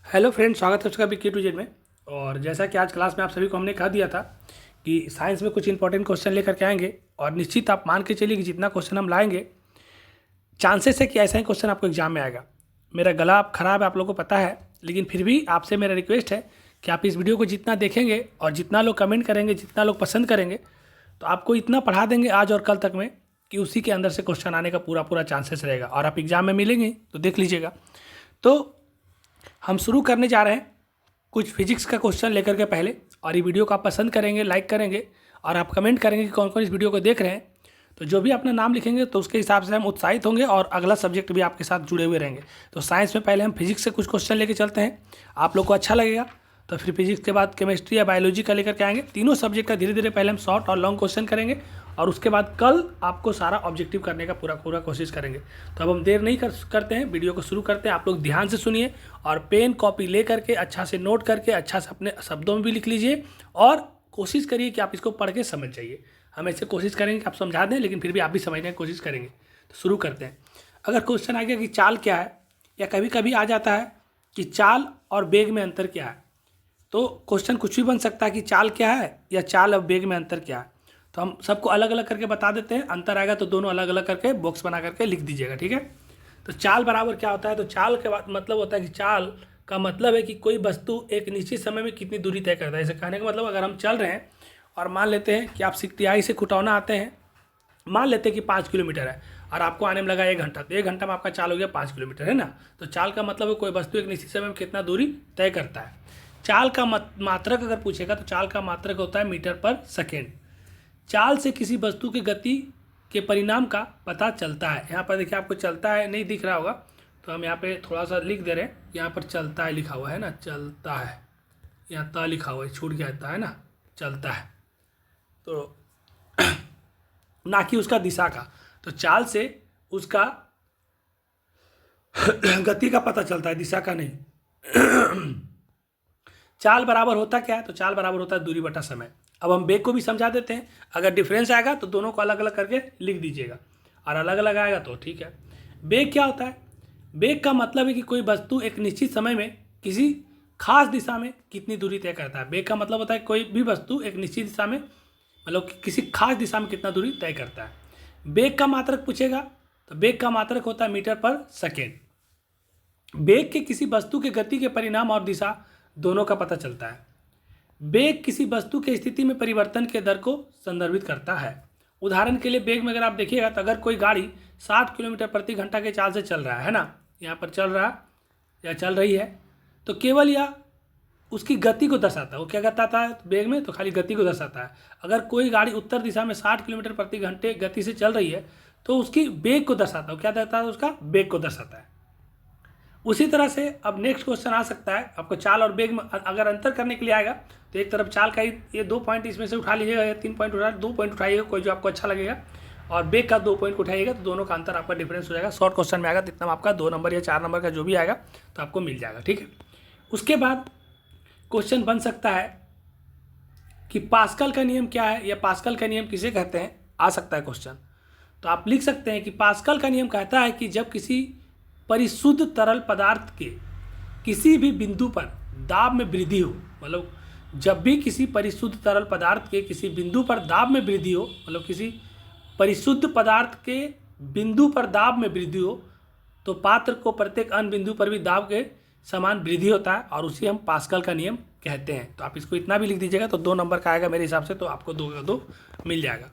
Hello friends, स्वागत है आपका के टू जेड में। और जैसा कि आज क्लास में आप सभी को हमने कह दिया था कि साइंस में कुछ इंपॉर्टेंट क्वेश्चन लेकर के आएंगे और निश्चित आप मान के चलिए कि जितना क्वेश्चन हम लाएंगे चांसेस है कि ऐसा ही क्वेश्चन आपको एग्जाम में आएगा। मेरा गला ख़राब है, आप लोगों को पता है, लेकिन फिर भी आपसे मेरा रिक्वेस्ट है कि आप इस वीडियो को जितना देखेंगे और जितना लोग कमेंट करेंगे, जितना लोग पसंद करेंगे, तो आपको इतना पढ़ा देंगे आज और कल तक में कि उसी के अंदर से क्वेश्चन आने का पूरा पूरा चांसेस रहेगा और आप एग्जाम में मिलेंगे तो देख लीजिएगा। तो हम शुरू करने जा रहे हैं कुछ फिजिक्स का क्वेश्चन लेकर के पहले, और ये वीडियो को आप पसंद करेंगे, लाइक करेंगे और आप कमेंट करेंगे कि कौन कौन इस वीडियो को देख रहे हैं। तो जो भी अपना नाम लिखेंगे तो उसके हिसाब से हम उत्साहित होंगे और अगला सब्जेक्ट भी आपके साथ जुड़े हुए रहेंगे। तो साइंस में पहले हम फिजिक्स से कुछ क्वेश्चन लेके चलते हैं, आप लोग को अच्छा लगेगा। तो फिर फिजिक्स के बाद केमिस्ट्री या बायोलॉजी का लेकर के आएंगे। तीनों सब्जेक्ट का धीरे धीरे पहले हम शॉर्ट और लॉन्ग क्वेश्चन करेंगे और उसके बाद कल आपको सारा ऑब्जेक्टिव करने का पूरा पूरा कोशिश करेंगे। तो अब हम देर नहीं करते हैं, वीडियो को शुरू करते हैं। आप लोग ध्यान से सुनिए और पेन कॉपी ले करके अच्छा से नोट करके अच्छा से अपने शब्दों में भी लिख लीजिए और कोशिश करिए कि आप इसको पढ़ के समझ जाइए। हम ऐसे कोशिश करेंगे कि आप समझा दें, लेकिन फिर भी आप भी समझने की कोशिश करेंगे। तो शुरू करते हैं। अगर क्वेश्चन आ गया कि चाल क्या है, या कभी कभी आ जाता है कि चाल और वेग में अंतर क्या है, तो क्वेश्चन कुछ भी बन सकता है कि चाल क्या है या चाल और वेग में अंतर क्या है। तो हम सबको अलग अलग करके बता देते हैं, अंतर आएगा तो दोनों अलग अलग करके बॉक्स बना करके लिख दीजिएगा, ठीक है। तो चाल बराबर क्या होता है, तो चाल के बाद मतलब होता है कि चाल का मतलब है कि कोई वस्तु एक निश्चित समय में कितनी दूरी तय करता है। इसे कहने का मतलब अगर हम चल रहे हैं और मान लेते हैं कि आप सिकटियाई से खुटौना आते हैं, मान लेते हैं कि 5 किलोमीटर है और आपको आने में लगा 1 घंटा, तो 1 घंटा में आपका चाल हो गया 5 किलोमीटर, है ना। तो चाल का मतलब है कोई वस्तु एक निश्चित समय में कितना दूरी तय करता है। चाल का मात्रक अगर पूछेगा तो चाल का मात्रक होता है मीटर पर सेकेंड। चाल से किसी वस्तु की गति के परिणाम का पता चलता है। यहाँ पर देखिए आपको चलता है नहीं दिख रहा होगा, तो हम यहाँ पे थोड़ा सा लिख दे रहे हैं। यहाँ पर चलता है लिखा हुआ है ना, चलता है, यहाँ ता लिखा हुआ है, छूट गया है ना, चलता है, तो ना कि उसका दिशा का। तो चाल से उसका गति का पता चलता है, दिशा का नहीं। चाल बराबर होता क्या है, तो चाल बराबर होता है दूरी बटा समय। अब हम वेग को भी समझा देते हैं। अगर डिफरेंस आएगा तो दोनों को अलग अलग करके लिख दीजिएगा, और अलग अलग आएगा तो ठीक है। वेग क्या होता है, वेग का मतलब है कि कोई वस्तु एक निश्चित समय में किसी खास दिशा में कितनी दूरी तय करता है। वेग का मतलब होता है कोई भी वस्तु एक निश्चित दिशा में, मतलब किसी खास दिशा में कितना दूरी तय करता है। वेग का मात्रक पूछेगा तो वेग का मात्रक होता है मीटर पर सेकेंड। वेग के किसी वस्तु के गति के परिणाम और दिशा दोनों का पता चलता है। वेग किसी वस्तु के स्थिति में परिवर्तन के दर को संदर्भित करता है। उदाहरण के लिए वेग में अगर आप देखिएगा तो अगर कोई गाड़ी 60 किलोमीटर प्रति घंटा के चाल से चल रहा है ना, यहाँ पर चल रहा या चल रही है, तो केवल यह उसकी गति को दर्शाता है। वो क्या करता है वेग में, तो खाली गति को दर्शाता है। अगर कोई गाड़ी उत्तर दिशा में 60 किलोमीटर प्रति घंटे गति से चल रही है तो उसकी वेग को दर्शाता है। वो क्या दर्शाता है, उसका वेग को दर्शाता है। उसी तरह से अब नेक्स्ट क्वेश्चन आ सकता है आपको चाल और वेग में अगर अंतर करने के लिए आएगा, तो एक तरफ चाल का ही ये 2 पॉइंट इसमें से उठा लीजिएगा, या 3 पॉइंट उठा, 2 पॉइंट उठाइएगा कोई जो आपको अच्छा लगेगा, और वेग का 2 पॉइंट उठाइएगा, तो दोनों का अंतर आपका डिफरेंस हो जाएगा। शॉर्ट क्वेश्चन में आएगा तो इतना आपका 2 नंबर या 4 नंबर का जो भी आएगा तो आपको मिल जाएगा, ठीक है। उसके बाद क्वेश्चन बन सकता है कि पास्कल का नियम क्या है, या पास्कल का नियम किसे कहते हैं, आ सकता है क्वेश्चन। तो आप लिख सकते हैं कि पास्कल का नियम कहता है कि जब किसी परिशुद्ध तरल पदार्थ के किसी भी बिंदु पर दाब में वृद्धि हो, मतलब जब भी किसी परिशुद्ध तरल पदार्थ के किसी बिंदु पर दाब में वृद्धि हो, मतलब किसी परिशुद्ध पदार्थ के बिंदु पर दाब में वृद्धि हो, तो पात्र को प्रत्येक अन्य बिंदु पर भी दाब के समान वृद्धि होता है, और उसी हम पास्कल का नियम कहते हैं। तो आप इसको इतना भी लिख दीजिएगा तो 2 नंबर का आएगा मेरे हिसाब से, तो आपको 2 का 2 मिल जाएगा।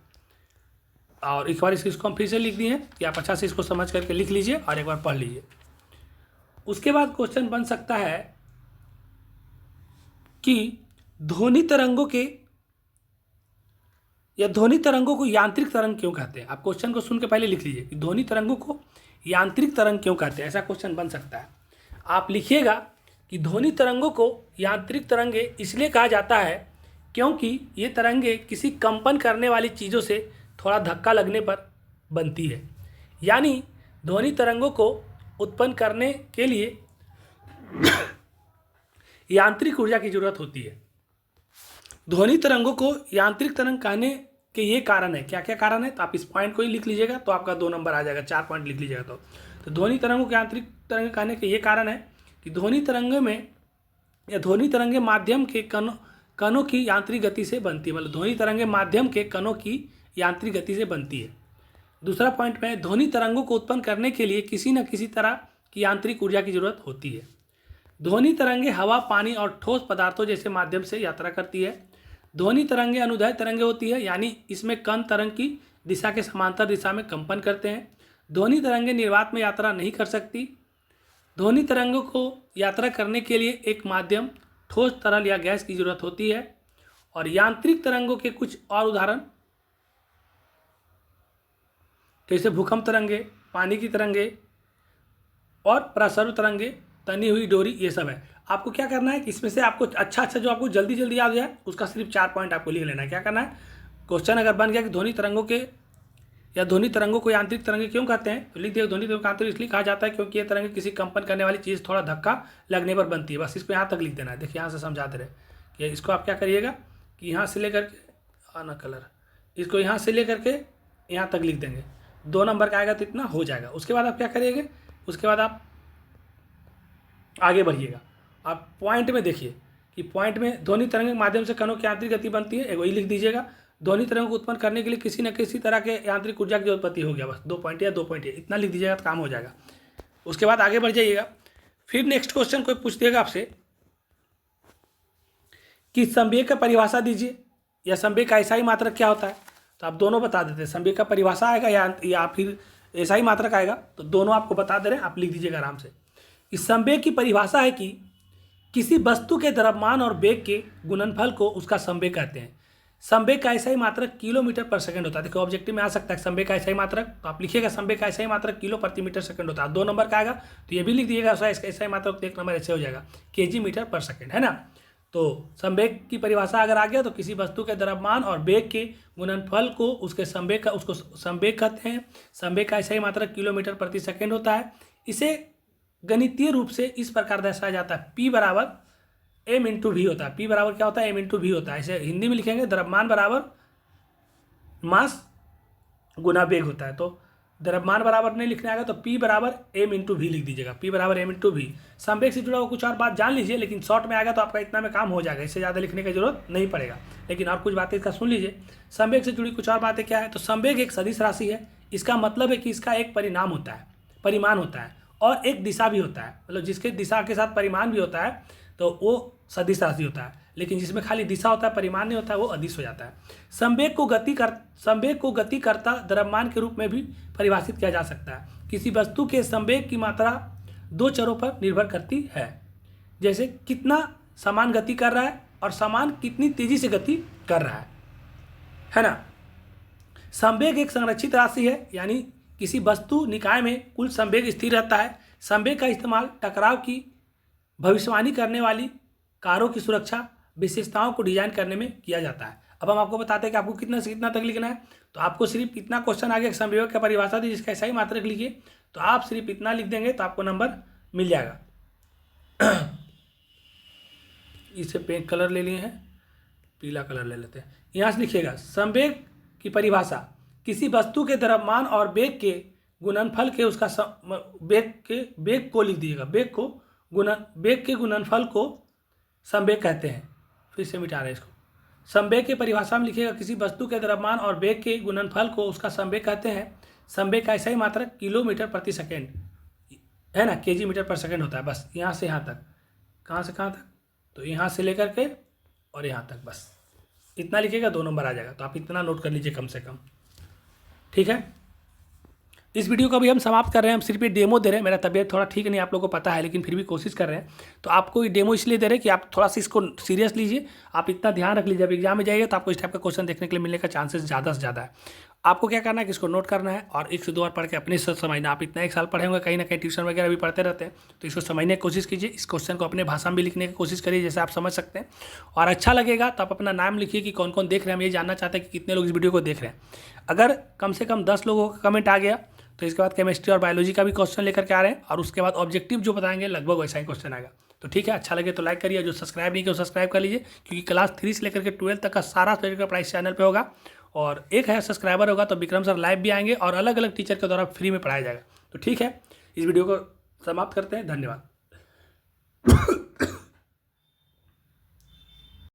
और एक बार इसको हम फिर से लिख दिए हैं कि आप अच्छा से इसको समझ करके लिख लीजिए और एक बार पढ़ लीजिए। उसके बाद क्वेश्चन बन सकता है कि ध्वनि तरंगों को यांत्रिक तरंग क्यों कहते हैं। आप क्वेश्चन को सुन के पहले लिख लीजिए कि ध्वनि तरंगों को यांत्रिक तरंग क्यों कहते हैं, ऐसा क्वेश्चन बन सकता है। आप लिखिएगा कि ध्वनि तरंगों को यांत्रिक तरंगे इसलिए कहा जाता है क्योंकि ये तरंगे किसी कंपन करने वाली चीज़ों से थोड़ा धक्का लगने पर बनती है। यानी ध्वनि तरंगों को उत्पन्न करने के लिए यांत्रिक ऊर्जा की जरूरत होती है। ध्वनि तरंगों को यांत्रिक तरंग कहने के ये कारण है, क्या क्या कारण है, तो आप इस पॉइंट को ही लिख लीजिएगा तो आपका 2 नंबर आ जाएगा, 4 पॉइंट लिख लीजिएगा। तो ध्वनि तरंगों को यांत्रिक तरंग कहने के ये कारण है कि ध्वनि तरंगों में या ध्वनि तरंगे माध्यम के कणों की यांत्रिक गति से बनती है, मतलब ध्वनि तरंगे माध्यम के कणों की यांत्रिक गति से बनती है। दूसरा पॉइंट में ध्वनि तरंगों को उत्पन्न करने के लिए किसी न किसी तरह की यांत्रिक ऊर्जा की जरूरत होती है। ध्वनि तरंगे हवा, पानी और ठोस पदार्थों जैसे माध्यम से यात्रा करती है। ध्वनि तरंगे अनुदैर्घ्य तरंगे होती है, यानी इसमें कण तरंग की दिशा के समांतर दिशा में कंपन करते हैं। ध्वनि तरंगे निर्वात में यात्रा नहीं कर सकती। ध्वनि तरंगों को यात्रा करने के लिए एक माध्यम, ठोस, तरल या गैस की जरूरत होती है। और यांत्रिक तरंगों के कुछ और उदाहरण जैसे भूकंप तरंगे, पानी की तरंगे और प्रसर्व तरंगे, तनी हुई डोरी, ये सब है। आपको क्या करना है कि इसमें से आपको अच्छा जो आपको जल्दी जल्दी याद हो जाए उसका सिर्फ 4 पॉइंट आपको लिख लेना है। क्या करना है, क्वेश्चन अगर बन गया कि ध्वनि तरंगों को यांत्रिक तरंगे क्यों कहते हैं, तो लिख दिया ध्वनि तरंगों को यांत्रिक इसलिए कहा जाता है क्योंकि ये तरंगे किसी कंपन करने वाली चीज़ थोड़ा धक्का लगने पर बनती है। बस इसको यहाँ तक लिख देना है। देखिए यहाँ से समझाते रहे कि इसको आप क्या करिएगा कि यहाँ से लेकर के आना कलर, इसको यहाँ से लेकर के यहाँ तक लिख देंगे। 2 नंबर का आएगा तो इतना हो जाएगा। उसके बाद आप क्या करिएगा, उसके बाद आप आगे बढ़िएगा। आप पॉइंट में देखिए कि पॉइंट में ध्वनि तरंग के माध्यम से कणों की यांत्रिक गति बनती है, वही लिख दीजिएगा। ध्वनि तरंग को उत्पन्न करने के लिए किसी न किसी तरह के यांत्रिक ऊर्जा की उत्पत्ति हो गया। बस 2 पॉइंट या 2 पॉइंट इतना लिख दीजिएगा तो काम हो जाएगा। उसके बाद आगे बढ़ जाइएगा। फिर नेक्स्ट क्वेश्चन कोई पूछ देगा आपसे कि संवेग का परिभाषा दीजिए या संवेग का ऐसा ही मात्रक क्या होता है, तो आप दोनों बता देते हैं। संवेग का परिभाषा आएगा या फिर ऐसा ही मात्रक आएगा, तो दोनों आपको बता दे रहे हैं, आप लिख दीजिएगा आराम से। इस संवेग की परिभाषा है कि किसी वस्तु के द्रव्यमान और वेग के गुणनफल को उसका संवेग कहते हैं। संवेग का ऐसा ही मात्रक किलोमीटर पर सेकंड होता है। देखो ऑब्जेक्टिव में आ सकता है संवेग का ऐसा ही मात्रक, तो आप लिखिएगा संवेग का ऐसा ही मात्रक किलो प्रति मीटर सेकंड होता है। 2 नंबर का आएगा तो ये भी लिख दीजिएगा ऐसा ही मात्रक, तो 1 नंबर ऐसे हो जाएगा केजी मीटर पर सेकंड, है ना। तो संवेग की परिभाषा अगर आ गया तो किसी वस्तु के द्रव्यमान और वेग के गुणनफल को उसके संवेग का उसको संवेग कहते हैं। संवेग का ऐसा ही मात्रक किलोमीटर प्रति सेकंड होता है। इसे गणितीय रूप से इस प्रकार दर्शाया जाता है, P बराबर m इंटू वी होता है। P बराबर क्या होता है, m इंटू वी होता है। इसे हिंदी में लिखेंगे द्रव्यमान बराबर मास गुना वेग होता है। तो द्रव्यमान बराबर नहीं लिखना आएगा तो P बराबर m इंटू वी लिख दीजिएगा। P बराबर m इंटू वी। संवेग से जुड़ा हुआ कुछ और बात जान लीजिए, लेकिन शॉर्ट में आएगा तो आपका इतना में काम हो जाएगा, इससे ज़्यादा लिखने की जरूरत नहीं पड़ेगा। लेकिन और कुछ बातें इसका सुन लीजिए। संवेग से जुड़ी कुछ और बातें क्या है, तो संवेग एक सदिश राशि है। इसका मतलब है कि इसका एक परिमाण होता है और एक दिशा भी होता है। मतलब जिसके दिशा के साथ परिमाण भी होता है तो वो सदिश राशि होता है, लेकिन जिसमें खाली दिशा होता है परिमाण नहीं होता है वो अदिश हो जाता है। संवेग को गति करता द्रव्यमान के रूप में भी परिभाषित किया जा सकता है। किसी वस्तु के संवेग की मात्रा 2 चरों पर निर्भर करती है, जैसे कितना समान गति कर रहा है और समान कितनी तेजी से गति कर रहा है ना। संवेग एक संरक्षित राशि है, यानी किसी वस्तु निकाय में कुल संवेग स्थिर रहता है। संवेग का इस्तेमाल टकराव की भविष्यवाणी करने वाली कारों की सुरक्षा विशेषताओं को डिजाइन करने में किया जाता है। अब हम आपको बताते हैं कि आपको कितना से कितना तक लिखना है। तो आपको सिर्फ इतना क्वेश्चन आ गया, संवेग का परिभाषा दी जिसका ऐसा ही मात्रक लिखिए, तो आप सिर्फ इतना लिख देंगे तो आपको नंबर मिल जाएगा। इसे पेंट कलर ले लिए हैं, पीला कलर ले लेते हैं। यहाँ से लिखिएगा संवेग की परिभाषा किसी वस्तु के द्रव्यमान और वेग के गुणनफल के उसका वेग को लिख दीजिएगा। वेग के गुणनफल को संवेग कहते हैं। फिर से मिटा रहे हैं इसको। संवेग की परिभाषा में लिखिएगा किसी वस्तु के द्रव्यमान और वेग के गुणनफल को उसका संवेग कहते हैं। संवेग का ऐसा ही मात्रक किलोमीटर प्रति सेकेंड है ना, केजी मीटर पर सेकेंड होता है। बस यहाँ से यहाँ तक, कहाँ से कहाँ तक, तो यहाँ से लेकर के और यहाँ तक, बस इतना लिखिएगा 2 नंबर आ जाएगा। तो आप इतना नोट कर लीजिए कम से कम, ठीक है। इस वीडियो को भी हम समाप्त कर रहे हैं। हम सिर्फ ये डेमो दे रहे हैं। मेरा तबीयत थोड़ा ठीक नहीं, आप लोगों को पता है, लेकिन फिर भी कोशिश कर रहे हैं। तो आपको ये डेमो इसलिए दे रहे हैं कि आप थोड़ा सा इसको सीरियस लीजिए। आप इतना ध्यान रख लीजिए, जब एग्जाम में जाइए तो आपको इस टाइप का क्वेश्चन देखने के लिए मिलने का चांसेस ज़्यादा से ज़्यादा है। आपको क्या करना है कि इसको नोट करना है और 1 से 2 बार पढ़ के अपने से समझना। आप इतना 1 साल पढ़े होंगे, कहीं ना कहीं ट्यूशन वगैरह भी पढ़ते रहते हैं, तो इसको समझने की कोशिश कीजिए। इस क्वेश्चन को अपने भाषा में भी लिखने की कोशिश करिए जैसे आप समझ सकते हैं। और अच्छा लगेगा तो आप अपना नाम लिखिए कि कौन कौन देख रहे हैं। हम ये जानना चाहते हैं कि कितने लोग इस वीडियो को देख रहे हैं। अगर कम से कम 10 लोगों का कमेंट आ गया तो इसके बाद केमिस्ट्री और बायोलॉजी का भी क्वेश्चन लेकर के आ रहे हैं, और उसके बाद ऑब्जेक्टिव जो बताएंगे लगभग वैसा ही क्वेश्चन आएगा। तो ठीक है, अच्छा लगे तो लाइक करिए, जो सब्सक्राइब नहीं किया वो सब्सक्राइब कर लीजिए, क्योंकि क्लास 3 से लेकर के 12 तक का सारा सब्जेक्ट का पढ़ाई चैनल पे होगा। और 1000 सब्सक्राइबर होगा तो विक्रम सर लाइव भी आएंगे और अलग अलग टीचर के द्वारा फ्री में पढ़ाया जाएगा। तो ठीक है, इस वीडियो को समाप्त करते हैं। धन्यवाद।